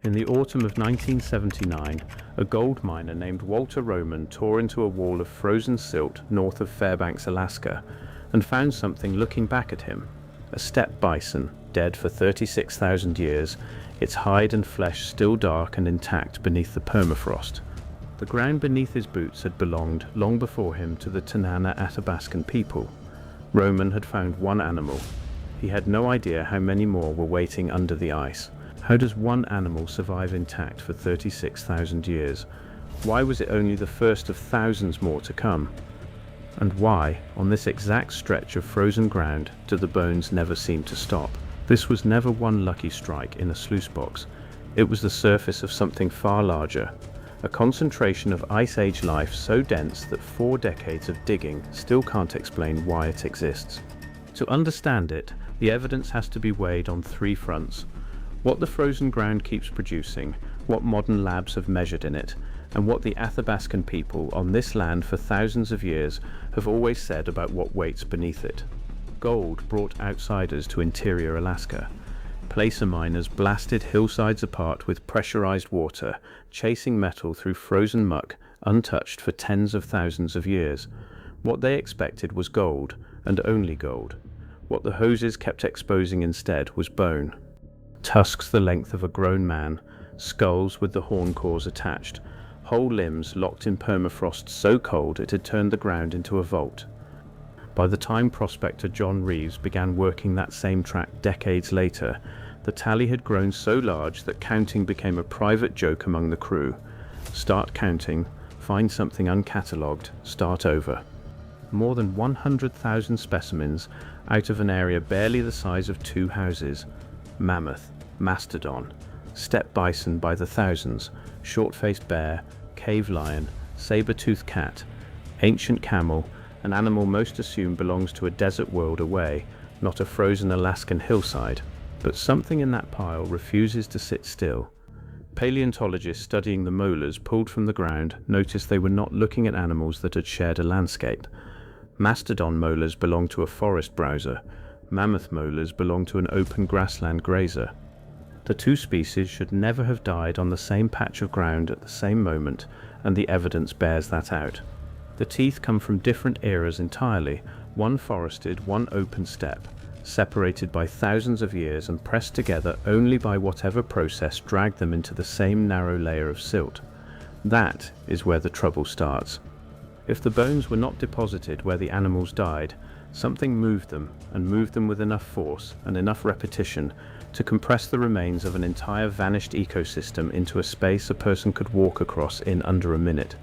In the autumn of 1979, a gold miner named Walter Roman tore into a wall of frozen silt north of Fairbanks, Alaska, and found something looking back at him. A steppe bison, dead for 36,000 years, its hide and flesh still dark and intact beneath the permafrost. The ground beneath his boots had belonged, long before him, to the Tanana Athabascan people. Roman had found one animal. He had no idea how many more were waiting under the ice. How does one animal survive intact for 36,000 years? Why was it only the first of thousands more to come? And why, on this exact stretch of frozen ground, do the bones never seem to stop? This was never one lucky strike in a sluice box. It was the surface of something far larger. A concentration of Ice Age life so dense that 4 decades of digging still can't explain why it exists. To understand it, the evidence has to be weighed on 3 fronts. What the frozen ground keeps producing, what modern labs have measured in it, and what the Athabascan people on this land for thousands of years have always said about what waits beneath it. Gold brought outsiders to interior Alaska. Placer miners blasted hillsides apart with pressurized water, chasing metal through frozen muck, untouched for tens of thousands of years. What they expected was gold, and only gold. What the hoses kept exposing instead was bone. Tusks the length of a grown man, skulls with the horn cores attached, whole limbs locked in permafrost so cold it had turned the ground into a vault. By the time prospector John Reeves began working that same track decades later, the tally had grown so large that counting became a private joke among the crew. Start counting, find something uncatalogued, start over. More than 100,000 specimens out of an area barely the size of 2 houses. Mammoth, mastodon, steppe bison by the thousands, short-faced bear, cave lion, saber-tooth cat, ancient camel, an animal most assumed belongs to a desert world away, not a frozen Alaskan hillside. But something in that pile refuses to sit still. Paleontologists studying the molars pulled from the ground noticed they were not looking at animals that had shared a landscape. Mastodon molars belong to a forest browser. Mammoth molars belong to an open grassland grazer. The 2 species should never have died on the same patch of ground at the same moment, and the evidence bears that out. The teeth come from different eras entirely, one forested, one open steppe, separated by thousands of years and pressed together only by whatever process dragged them into the same narrow layer of silt. That is where the trouble starts. If the bones were not deposited where the animals died, something moved them, and moved them with enough force and enough repetition to compress the remains of an entire vanished ecosystem into a space a person could walk across in under a minute.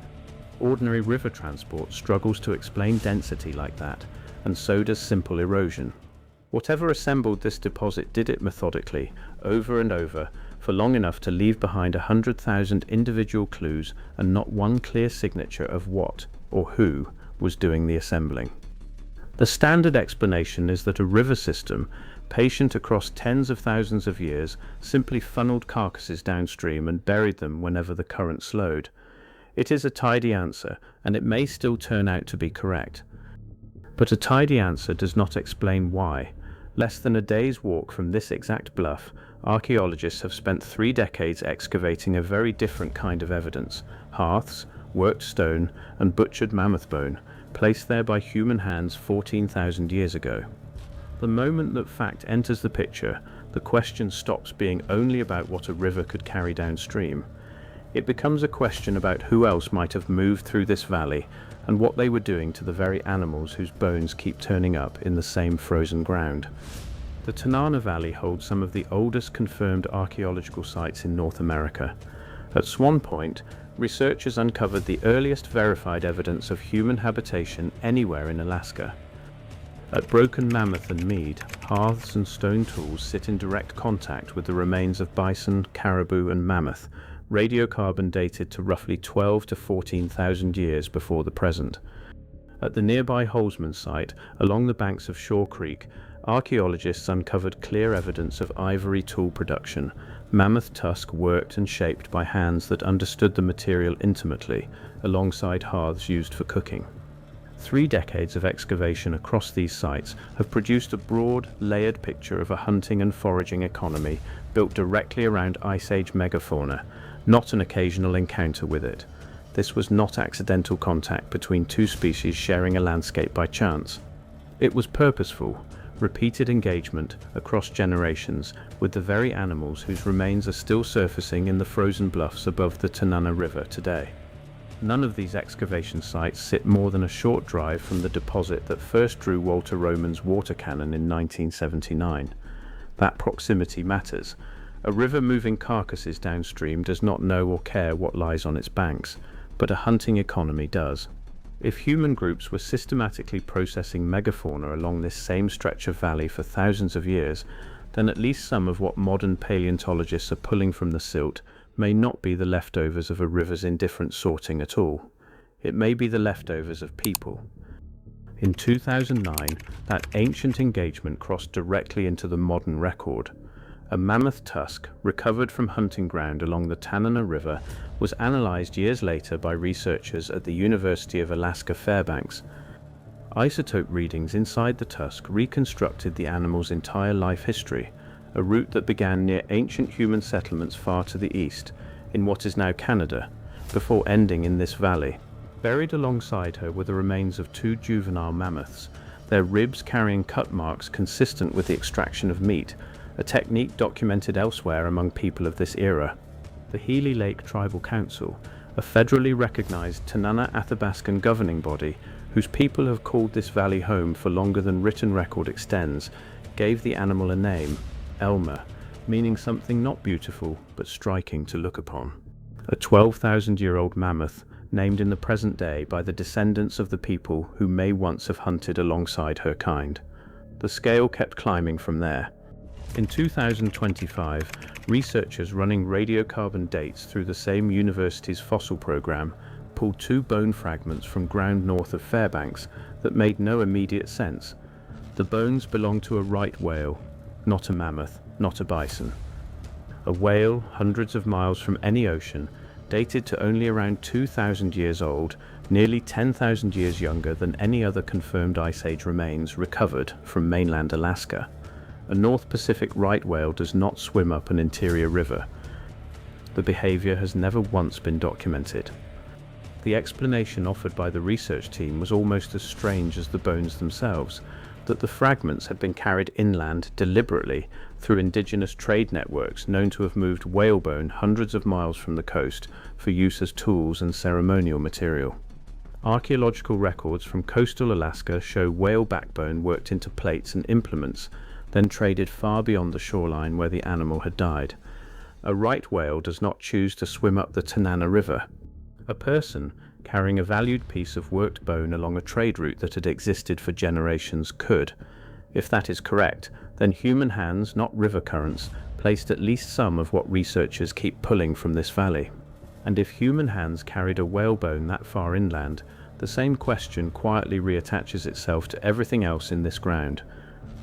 Ordinary river transport struggles to explain density like that, and so does simple erosion. Whatever assembled this deposit did it methodically, over and over, for long enough to leave behind 100,000 individual clues and not one clear signature of what, or who, was doing the assembling. The standard explanation is that a river system, patient across tens of thousands of years, simply funneled carcasses downstream and buried them whenever the current slowed. It is a tidy answer, and it may still turn out to be correct. But a tidy answer does not explain why. Less than a day's walk from this exact bluff, archaeologists have spent 3 decades excavating a very different kind of evidence: hearths, worked stone, and butchered mammoth bone, placed there by human hands 14,000 years ago. The moment that fact enters the picture, the question stops being only about what a river could carry downstream. It becomes a question about who else might have moved through this valley and what they were doing to the very animals whose bones keep turning up in the same frozen ground. The Tanana Valley holds some of the oldest confirmed archaeological sites in North America. At Swan Point, researchers uncovered the earliest verified evidence of human habitation anywhere in Alaska. At Broken Mammoth and Mead, hearths and stone tools sit in direct contact with the remains of bison, caribou, and mammoth, radiocarbon dated to roughly 12 to 14,000 years before the present. At the nearby Holzman site, along the banks of Shaw Creek, archaeologists uncovered clear evidence of ivory tool production, mammoth tusk worked and shaped by hands that understood the material intimately, alongside hearths used for cooking. 3 decades of excavation across these sites have produced a broad, layered picture of a hunting and foraging economy built directly around Ice Age megafauna, not an occasional encounter with it. This was not accidental contact between two species sharing a landscape by chance. It was purposeful, repeated engagement across generations with the very animals whose remains are still surfacing in the frozen bluffs above the Tanana River today. None of these excavation sites sit more than a short drive from the deposit that first drew Walter Roman's water cannon in 1979. That proximity matters. A river moving carcasses downstream does not know or care what lies on its banks, but a hunting economy does. If human groups were systematically processing megafauna along this same stretch of valley for thousands of years, then at least some of what modern paleontologists are pulling from the silt may not be the leftovers of a river's indifferent sorting at all. It may be the leftovers of people. In 2009, that ancient engagement crossed directly into the modern record. A mammoth tusk, recovered from hunting ground along the Tanana River, was analyzed years later by researchers at the University of Alaska Fairbanks. Isotope readings inside the tusk reconstructed the animal's entire life history, a route that began near ancient human settlements far to the east, in what is now Canada, before ending in this valley. Buried alongside her were the remains of 2 juvenile mammoths, their ribs carrying cut marks consistent with the extraction of meat, a technique documented elsewhere among people of this era. The Healy Lake Tribal Council, a federally recognized Tanana Athabascan governing body, whose people have called this valley home for longer than written record extends, gave the animal a name, Elmer, meaning something not beautiful but striking to look upon. A 12,000-year-old mammoth, named in the present day by the descendants of the people who may once have hunted alongside her kind. The scale kept climbing from there. In 2025, researchers running radiocarbon dates through the same university's fossil program pulled 2 bone fragments from ground north of Fairbanks that made no immediate sense. The bones belonged to a right whale, not a mammoth, not a bison. A whale hundreds of miles from any ocean, dated to only around 2,000 years old, nearly 10,000 years younger than any other confirmed Ice Age remains recovered from mainland Alaska. A North Pacific right whale does not swim up an interior river. The behavior has never once been documented. The explanation offered by the research team was almost as strange as the bones themselves, that the fragments had been carried inland deliberately through indigenous trade networks known to have moved whalebone hundreds of miles from the coast for use as tools and ceremonial material. Archaeological records from coastal Alaska show whale backbone worked into plates and implements, then traded far beyond the shoreline where the animal had died. A right whale does not choose to swim up the Tanana River. A person carrying a valued piece of worked bone along a trade route that had existed for generations could. If that is correct, then human hands, not river currents, placed at least some of what researchers keep pulling from this valley. And if human hands carried a whalebone that far inland, the same question quietly reattaches itself to everything else in this ground.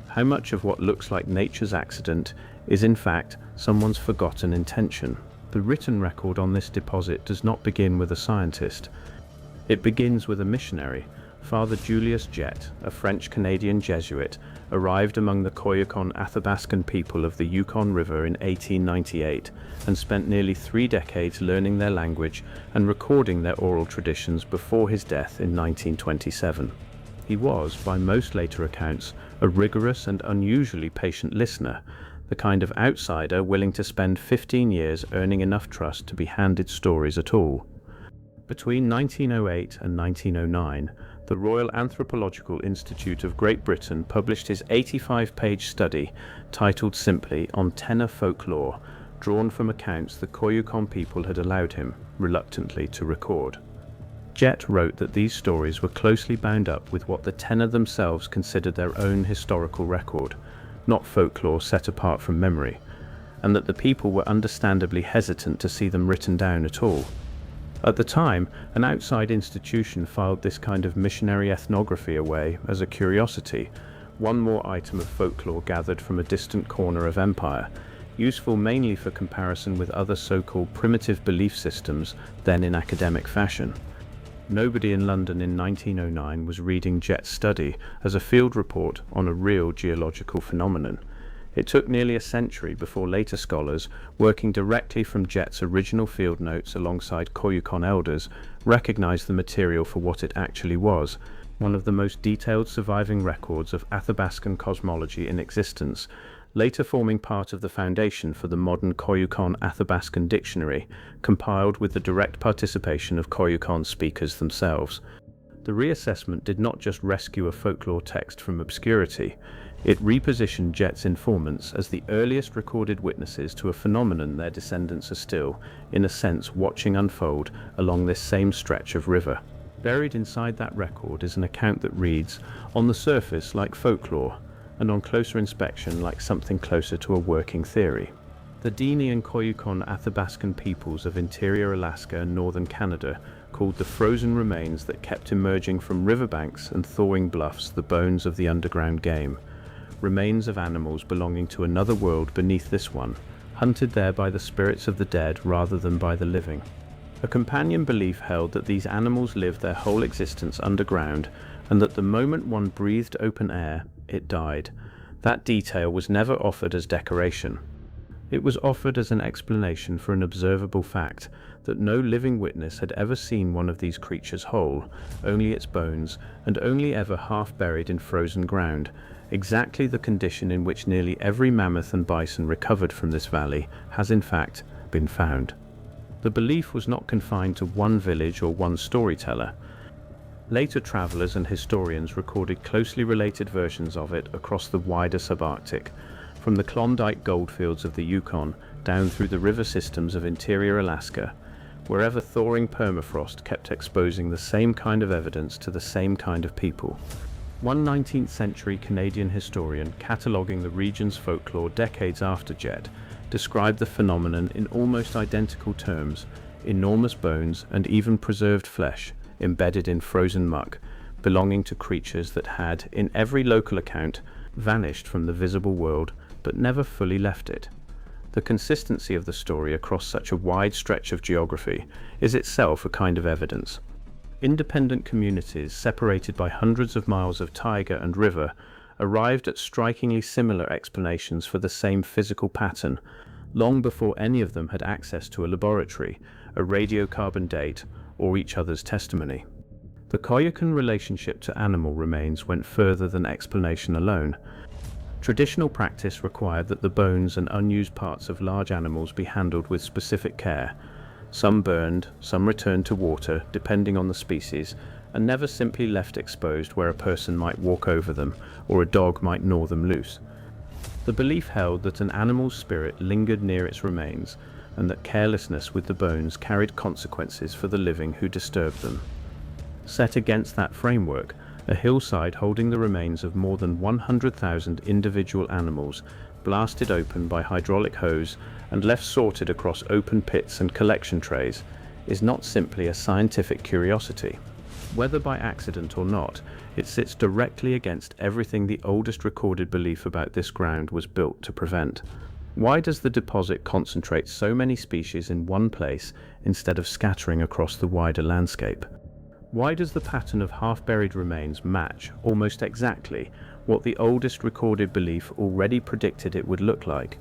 How much of what looks like nature's accident is in fact someone's forgotten intention? The written record on this deposit does not begin with a scientist. It begins with a missionary. Father Julius Jett, a French-Canadian Jesuit, arrived among the Koyukon Athabascan people of the Yukon River in 1898 and spent nearly 3 decades learning their language and recording their oral traditions before his death in 1927. He was, by most later accounts, a rigorous and unusually patient listener, the kind of outsider willing to spend 15 years earning enough trust to be handed stories at all. Between 1908 and 1909, the Royal Anthropological Institute of Great Britain published his 85-page study titled simply On Tenor Folklore, drawn from accounts the Koyukon people had allowed him, reluctantly, to record. Jett wrote that these stories were closely bound up with what the Tenor themselves considered their own historical record, not folklore set apart from memory, and that the people were understandably hesitant to see them written down at all. At the time, an outside institution filed this kind of missionary ethnography away as a curiosity, one more item of folklore gathered from a distant corner of empire, useful mainly for comparison with other so-called primitive belief systems then in academic fashion. Nobody in London in 1909 was reading Jett's study as a field report on a real geological phenomenon. It took nearly a century before later scholars, working directly from Jett's original field notes alongside Koyukon elders, recognized the material for what it actually was, one of the most detailed surviving records of Athabascan cosmology in existence, later forming part of the foundation for the modern Koyukon Athabascan dictionary, compiled with the direct participation of Koyukon speakers themselves. The reassessment did not just rescue a folklore text from obscurity, it repositioned Jett's informants as the earliest recorded witnesses to a phenomenon their descendants are still, in a sense, watching unfold along this same stretch of river. Buried inside that record is an account that reads, on the surface like folklore, and on closer inspection like something closer to a working theory. The Dene and Koyukon Athabascan peoples of interior Alaska and northern Canada called the frozen remains that kept emerging from riverbanks and thawing bluffs the bones of the underground game, remains of animals belonging to another world beneath this one, hunted there by the spirits of the dead rather than by the living. A companion belief held that these animals lived their whole existence underground, and that the moment one breathed open air, it died. That detail was never offered as decoration. It was offered as an explanation for an observable fact, that no living witness had ever seen one of these creatures whole, only its bones, and only ever half buried in frozen ground, exactly the condition in which nearly every mammoth and bison recovered from this valley has in fact been found. The belief was not confined to one village or one storyteller. Later travelers and historians recorded closely related versions of it across the wider subarctic, from the Klondike goldfields of the Yukon down through the river systems of interior Alaska, wherever thawing permafrost kept exposing the same kind of evidence to the same kind of people. One 19th century Canadian historian cataloguing the region's folklore decades after Jett described the phenomenon in almost identical terms: enormous bones and even preserved flesh embedded in frozen muck, belonging to creatures that had, in every local account, vanished from the visible world but never fully left it. The consistency of the story across such a wide stretch of geography is itself a kind of evidence. Independent communities separated by hundreds of miles of taiga and river arrived at strikingly similar explanations for the same physical pattern, long before any of them had access to a laboratory, a radiocarbon date, or each other's testimony. The Koyukon relationship to animal remains went further than explanation alone. Traditional practice required that the bones and unused parts of large animals be handled with specific care. Some burned, some returned to water, depending on the species, and never simply left exposed where a person might walk over them or a dog might gnaw them loose. The belief held that an animal's spirit lingered near its remains, and that carelessness with the bones carried consequences for the living who disturbed them. Set against that framework, a hillside holding the remains of more than 100,000 individual animals, blasted open by hydraulic hose and left sorted across open pits and collection trays, is not simply a scientific curiosity. Whether by accident or not, it sits directly against everything the oldest recorded belief about this ground was built to prevent. Why does the deposit concentrate so many species in one place instead of scattering across the wider landscape? Why does the pattern of half-buried remains match, almost exactly, what the oldest recorded belief already predicted it would look like?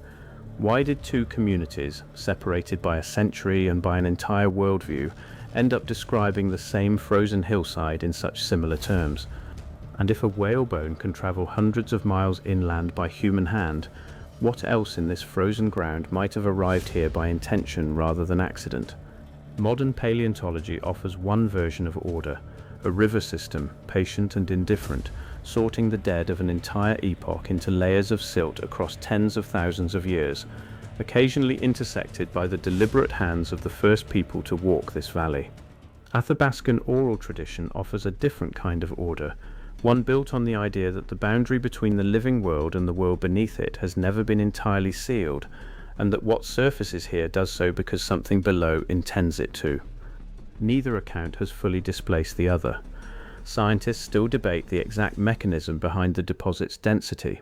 Why did two communities, separated by a century and by an entire worldview, end up describing the same frozen hillside in such similar terms? And if a whalebone can travel hundreds of miles inland by human hand, what else in this frozen ground might have arrived here by intention rather than accident? Modern paleontology offers one version of order, a river system, patient and indifferent, sorting the dead of an entire epoch into layers of silt across tens of thousands of years, occasionally intersected by the deliberate hands of the first people to walk this valley. Athabascan oral tradition offers a different kind of order, one built on the idea that the boundary between the living world and the world beneath it has never been entirely sealed, and that what surfaces here does so because something below intends it to. Neither account has fully displaced the other. Scientists still debate the exact mechanism behind the deposit's density.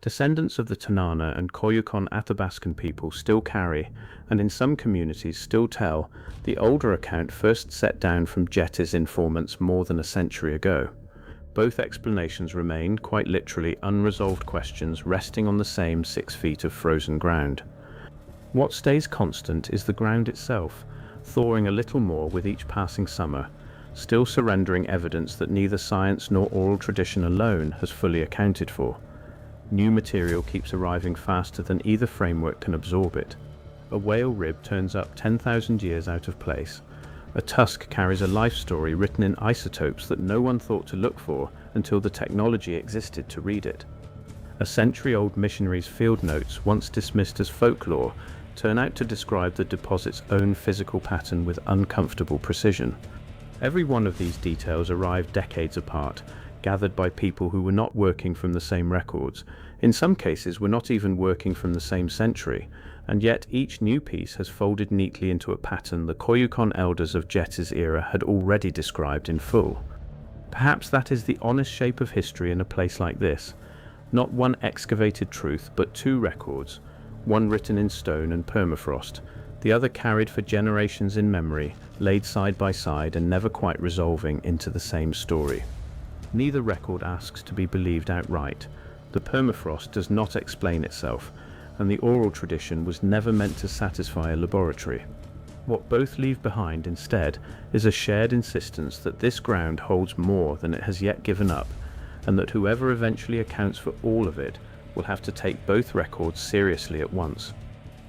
Descendants of the Tanana and Athabascan people still carry, and in some communities still tell, the older account first set down from Jetty's informants more than a century ago. Both explanations remain, quite literally, unresolved questions resting on the same 6 feet of frozen ground. What stays constant is the ground itself, thawing a little more with each passing summer, still surrendering evidence that neither science nor oral tradition alone has fully accounted for. New material keeps arriving faster than either framework can absorb it. A whale rib turns up 10,000 years out of place. A tusk carries a life story written in isotopes that no one thought to look for until the technology existed to read it. A century-old missionary's field notes, once dismissed as folklore, turn out to describe the deposit's own physical pattern with uncomfortable precision. Every one of these details arrived decades apart, gathered by people who were not working from the same records, in some cases were not even working from the same century, and yet each new piece has folded neatly into a pattern the Koyukon elders of Jetty's era had already described in full. Perhaps that is the honest shape of history in a place like this. Not one excavated truth, but 2 records, one written in stone and permafrost, the other carried for generations in memory, laid side by side and never quite resolving into the same story. Neither record asks to be believed outright. The permafrost does not explain itself, and the oral tradition was never meant to satisfy a laboratory. What both leave behind instead is a shared insistence that this ground holds more than it has yet given up, and that whoever eventually accounts for all of it will have to take both records seriously at once.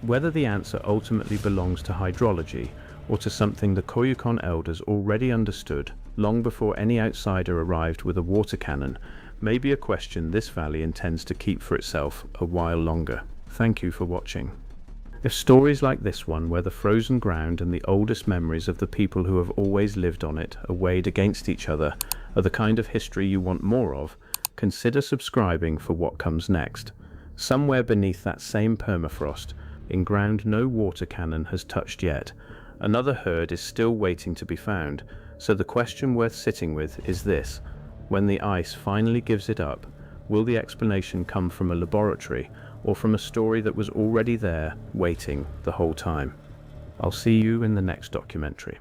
Whether the answer ultimately belongs to hydrology or to something the Koyukon elders already understood long before any outsider arrived with a water cannon may be a question this valley intends to keep for itself a while longer. Thank you for watching. If stories like this one, where the frozen ground and the oldest memories of the people who have always lived on it are weighed against each other, are the kind of history you want more of, consider subscribing for what comes next. Somewhere beneath that same permafrost, in ground no water cannon has touched yet, another herd is still waiting to be found, so the question worth sitting with is this: when the ice finally gives it up, will the explanation come from a laboratory or from a story that was already there, waiting the whole time? I'll see you in the next documentary.